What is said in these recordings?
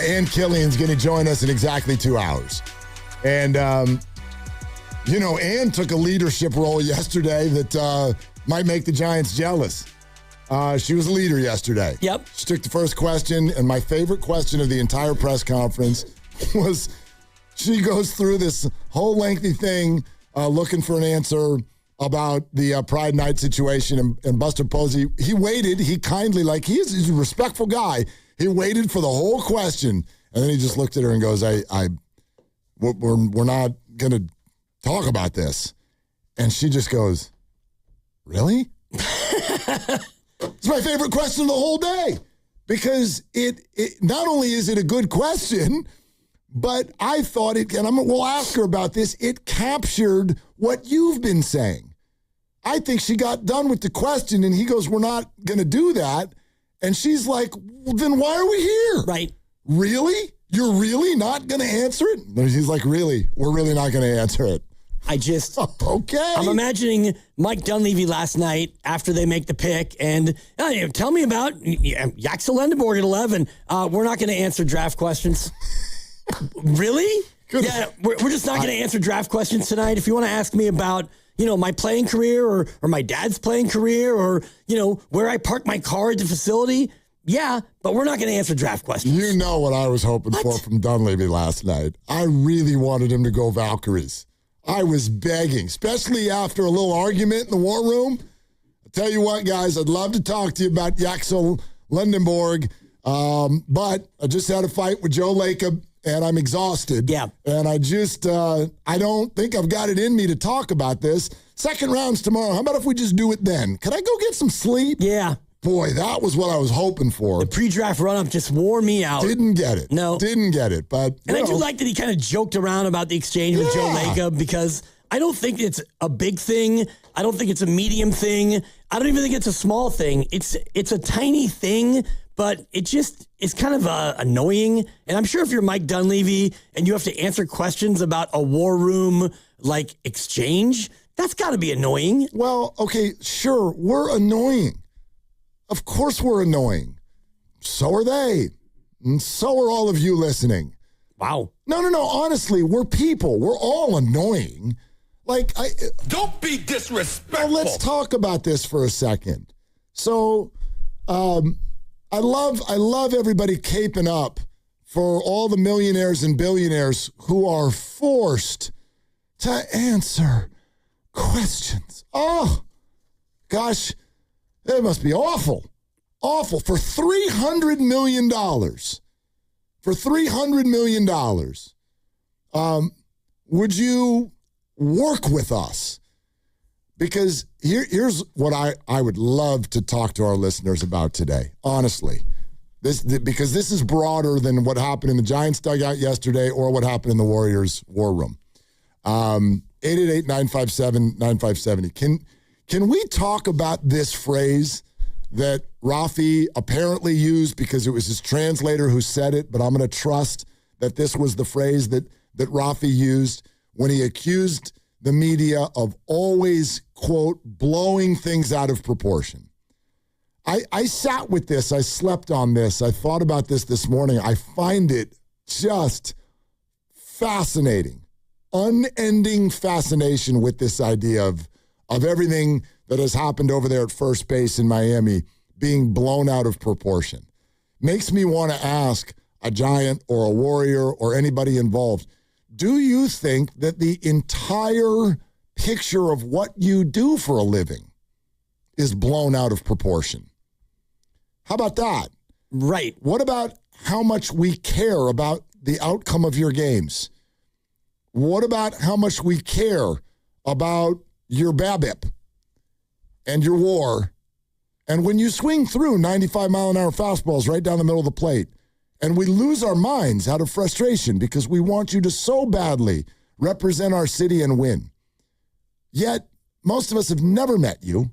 And Killian's going to join us in exactly 2 hours. And, Ann took a leadership role yesterday that might make the Giants jealous. She was a leader yesterday. Yep. She took the first question, and my favorite question of the entire press conference was she goes through this whole lengthy thing looking for an answer about the Pride Night situation, and Buster Posey, he waited. He kindly, he's a respectful guy. He waited for the whole question, and then he just looked at her and goes, we're not going to talk about this. And she just goes, really? It's my favorite question of the whole day, because it not only is it a good question, but I thought we'll ask her about this, it captured what you've been saying. I think she got done with the question, and he goes, we're not going to do that. And she's like, well, then why are we here? Right. Really? You're really not going to answer it? And he's like, really? We're really not going to answer it. Okay. I'm imagining Mike Dunleavy last night after they make the pick, and tell me about Yaxel Lendeborg at 11. We're not going to answer draft questions. Really? Good. Yeah, we're just not going to answer draft questions tonight. If you want to ask me about, my playing career or my dad's playing career or, where I park my car at the facility, yeah, but we're not going to answer draft questions. You know what I was hoping for from Dunleavy last night. I really wanted him to go Valkyries. I was begging, especially after a little argument in the war room. I'll tell you what, guys, I'd love to talk to you about Yaxel Lendeborg, but I just had a fight with Joe Lacob, and I'm exhausted. Yeah. And I just, I don't think I've got it in me to talk about this. Second round's tomorrow. How about if we just do it then? Can I go get some sleep? Yeah. Boy, that was what I was hoping for. The pre-draft run-up just wore me out. Didn't get it. No. Didn't get it. But I do like that he kind of joked around about the exchange with Joe Lacob, because I don't think it's a big thing. I don't think it's a medium thing. I don't even think it's a small thing. It's a tiny thing, but it just is kind of annoying. And I'm sure if you're Mike Dunleavy and you have to answer questions about a war room exchange, that's got to be annoying. Well, okay, sure, we're annoying. Of course we're annoying. So are they. And so are all of you listening. Wow. No. Honestly, we're people. We're all annoying. Don't be disrespectful. Well, let's talk about this for a second. So, I love everybody caping up for all the millionaires and billionaires who are forced to answer questions. Oh, gosh. It must be awful. Awful. For $300 million. For $300 million. Would you work with us? Because here's what I would love to talk to our listeners about today. Honestly. Because this is broader than what happened in the Giants dugout yesterday or what happened in the Warriors war room. 888-957-9570. Can we talk about this phrase that Rafi apparently used because it was his translator who said it, but I'm going to trust that this was the phrase that Rafi used when he accused the media of always, quote, blowing things out of proportion. I sat with this. I slept on this. I thought about this morning. I find it just fascinating, unending fascination with this idea of everything that has happened over there at first base in Miami being blown out of proportion. Makes me want to ask a Giant or a Warrior or anybody involved, do you think that the entire picture of what you do for a living is blown out of proportion? How about that? Right. What about how much we care about the outcome of your games? What about how much we care about your BABIP and your WAR? And when you swing through 95-mile-an-hour fastballs right down the middle of the plate, and we lose our minds out of frustration because we want you to so badly represent our city and win. Yet, most of us have never met you.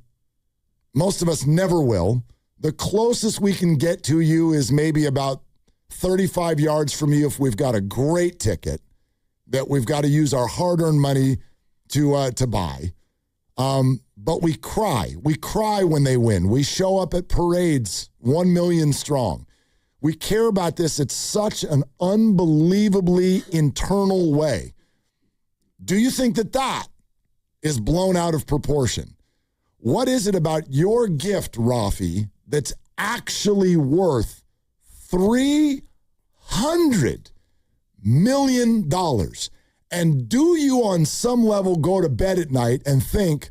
Most of us never will. The closest we can get to you is maybe about 35 yards from you if we've got a great ticket that we've got to use our hard-earned money to buy. But we cry. We cry when they win. We show up at parades 1 million strong. We care about this at such an unbelievably internal way. Do you think that that is blown out of proportion? What is it about your gift, Rafi, that's actually worth $300 million? And do you on some level go to bed at night and think,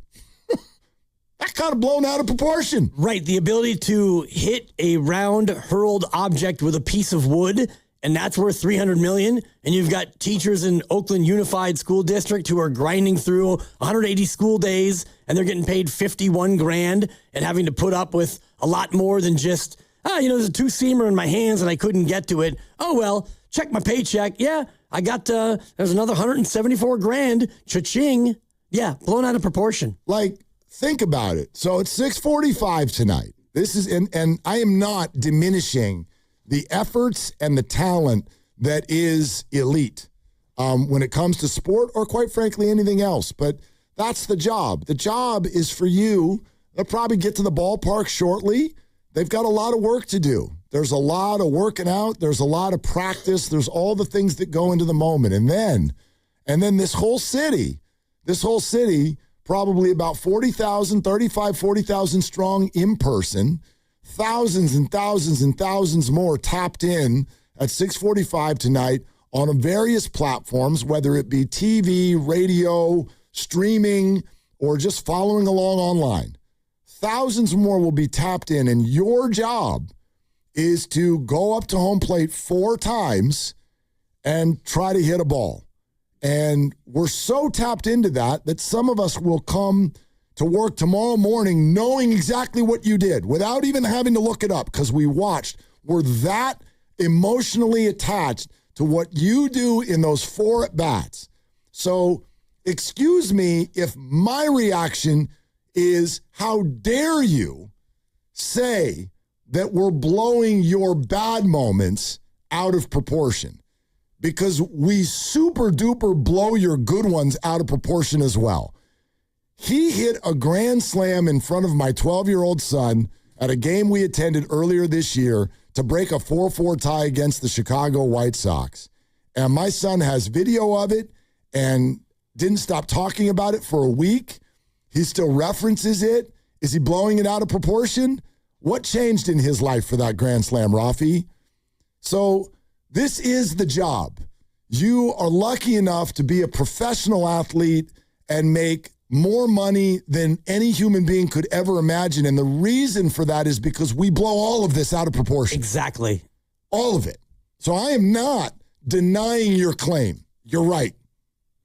that kind of blown out of proportion? Right. The ability to hit a round hurled object with a piece of wood, and that's worth $300 million. And you've got teachers in Oakland Unified School District who are grinding through 180 school days, and they're getting paid $51,000 and having to put up with a lot more than just, there's a two-seamer in my hands and I couldn't get to it. Oh, well, check my paycheck. Yeah, I got, there's another $174,000. Cha-ching. Yeah, blown out of proportion. Like, think about it. So it's 6:45 tonight. This is, and I am not diminishing the efforts and the talent that is elite when it comes to sport or, quite frankly, anything else. But that's the job. The job is for you. They'll probably get to the ballpark shortly. They've got a lot of work to do. There's a lot of working out. There's a lot of practice. There's all the things that go into the moment. And then this whole city, probably about 40,000 strong in person, thousands and thousands and thousands more tapped in at 6:45 tonight on various platforms, whether it be TV, radio, streaming, or just following along online. Thousands more will be tapped in, and your job is to go up to home plate 4 times and try to hit a ball. And we're so tapped into that some of us will come to work tomorrow morning knowing exactly what you did without even having to look it up because we watched. We're that emotionally attached to what you do in those 4 at-bats. So excuse me if my reaction is, how dare you say that we're blowing your bad moments out of proportion? Because we super duper blow your good ones out of proportion as well. He hit a grand slam in front of my 12-year-old son at a game we attended earlier this year to break a 4-4 tie against the Chicago White Sox. And my son has video of it and didn't stop talking about it for a week. He still references it. Is he blowing it out of proportion? What changed in his life for that grand slam, Rafi? So this is the job. You are lucky enough to be a professional athlete and make more money than any human being could ever imagine. And the reason for that is because we blow all of this out of proportion. Exactly. All of it. So I am not denying your claim. You're right.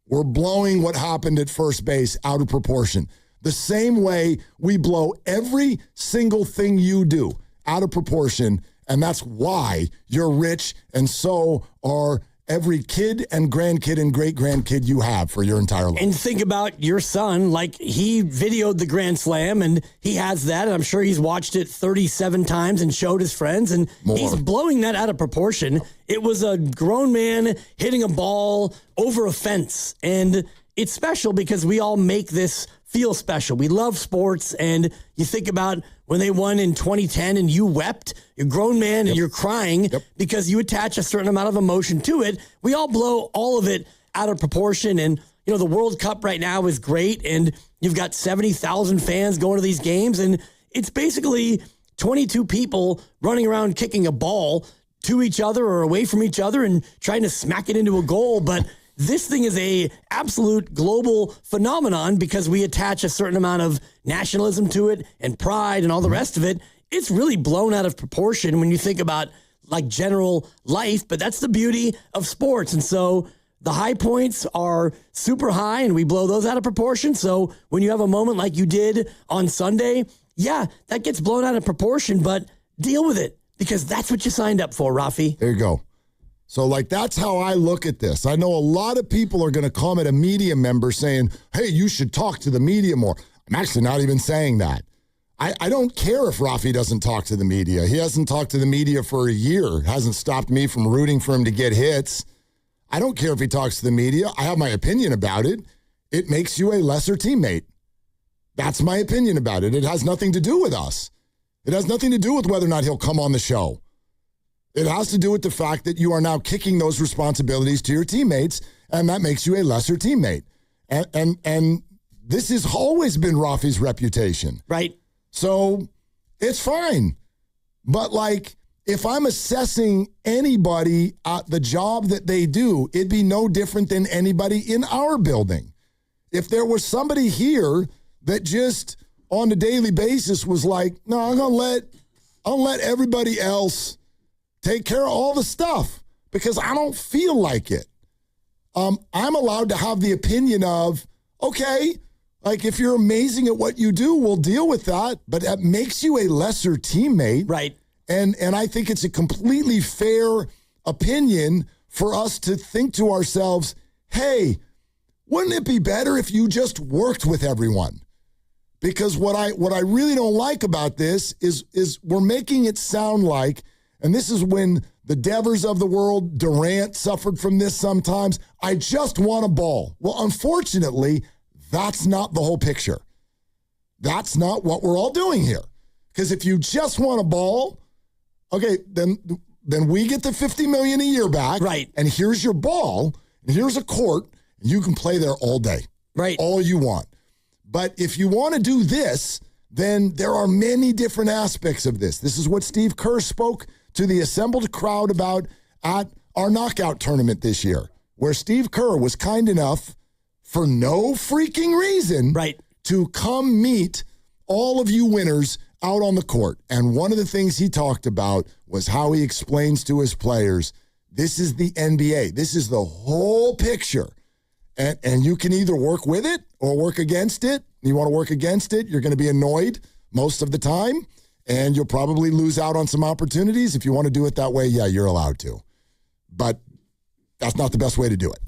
We're blowing what happened at first base out of proportion. The same way we blow every single thing you do out of proportion. And that's why you're rich, and so are every kid and grandkid and great-grandkid you have for your entire life. And think about your son. Like, he videoed the grand slam, and he has that, and I'm sure he's watched it 37 times and showed his friends, and more. He's blowing that out of proportion. It was a grown man hitting a ball over a fence, and it's special because we all make this feel special. We love sports, and you think about when they won in 2010 and you wept, you're a grown man and you're crying because you attach a certain amount of emotion to it. We all blow all of it out of proportion. And, the World Cup right now is great, and you've got 70,000 fans going to these games, and it's basically 22 people running around kicking a ball to each other or away from each other and trying to smack it into a goal. But this thing is a absolute global phenomenon because we attach a certain amount of nationalism to it and pride and all the rest of it. It's really blown out of proportion when you think about like general life, but that's the beauty of sports. And so the high points are super high and we blow those out of proportion. So when you have a moment like you did on Sunday, yeah, that gets blown out of proportion, but deal with it because that's what you signed up for, Rafi. There you go. So, that's how I look at this. I know a lot of people are going to come at a media member saying, hey, you should talk to the media more. I'm actually not even saying that. I don't care if Rafi doesn't talk to the media. He hasn't talked to the media for a year. It hasn't stopped me from rooting for him to get hits. I don't care if he talks to the media. I have my opinion about it. It makes you a lesser teammate. That's my opinion about it. It has nothing to do with us. It has nothing to do with whether or not he'll come on the show. It has to do with the fact that you are now kicking those responsibilities to your teammates, and that makes you a lesser teammate. And this has always been Rafi's reputation. Right. So it's fine. But like, if I'm assessing anybody at the job that they do, it'd be no different than anybody in our building. If there was somebody here that just on a daily basis was like, no, I'll let everybody else take care of all the stuff because I don't feel like it. I'm allowed to have the opinion of, okay, like if you're amazing at what you do, we'll deal with that, but that makes you a lesser teammate. Right. And I think it's a completely fair opinion for us to think to ourselves, hey, wouldn't it be better if you just worked with everyone? Because what I really don't like about this is we're making it sound like, and this is when the Devers of the world, Durant suffered from this sometimes, I just want a ball. Well, unfortunately, that's not the whole picture. That's not what we're all doing here. Because if you just want a ball, okay, then we get the $50 million a year back. Right. And here's your ball, and here's a court, and you can play there all day. Right. All you want. But if you want to do this, then there are many different aspects of this. This is what Steve Kerr spoke to the assembled crowd about at our knockout tournament this year, where Steve Kerr was kind enough, for no freaking reason, right, to come meet all of you winners out on the court. And one of the things he talked about was how he explains to his players, this is the NBA. This is the whole picture. And you can either work with it or work against it. You want to work against it, you're going to be annoyed most of the time, and you'll probably lose out on some opportunities. If you want to do it that way, yeah, you're allowed to. But that's not the best way to do it.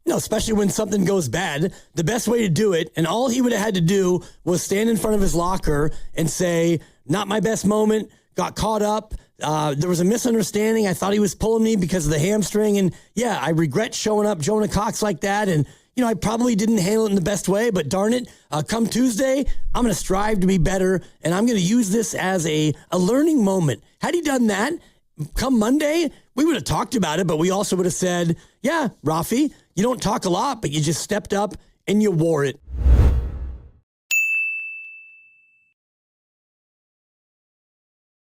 No, especially when something goes bad. The best way to do it, and all he would have had to do was stand in front of his locker and say, not my best moment, got caught up. There was a misunderstanding. I thought he was pulling me because of the hamstring. And yeah, I regret showing up Jonah Cox like that. And, you know, I probably didn't handle it in the best way, but darn it, come Tuesday, I'm going to strive to be better. And I'm going to use this as a learning moment. Had he done that, come Monday, we would have talked about it, but we also would have said, yeah, Rafi, you don't talk a lot, but you just stepped up and you wore it.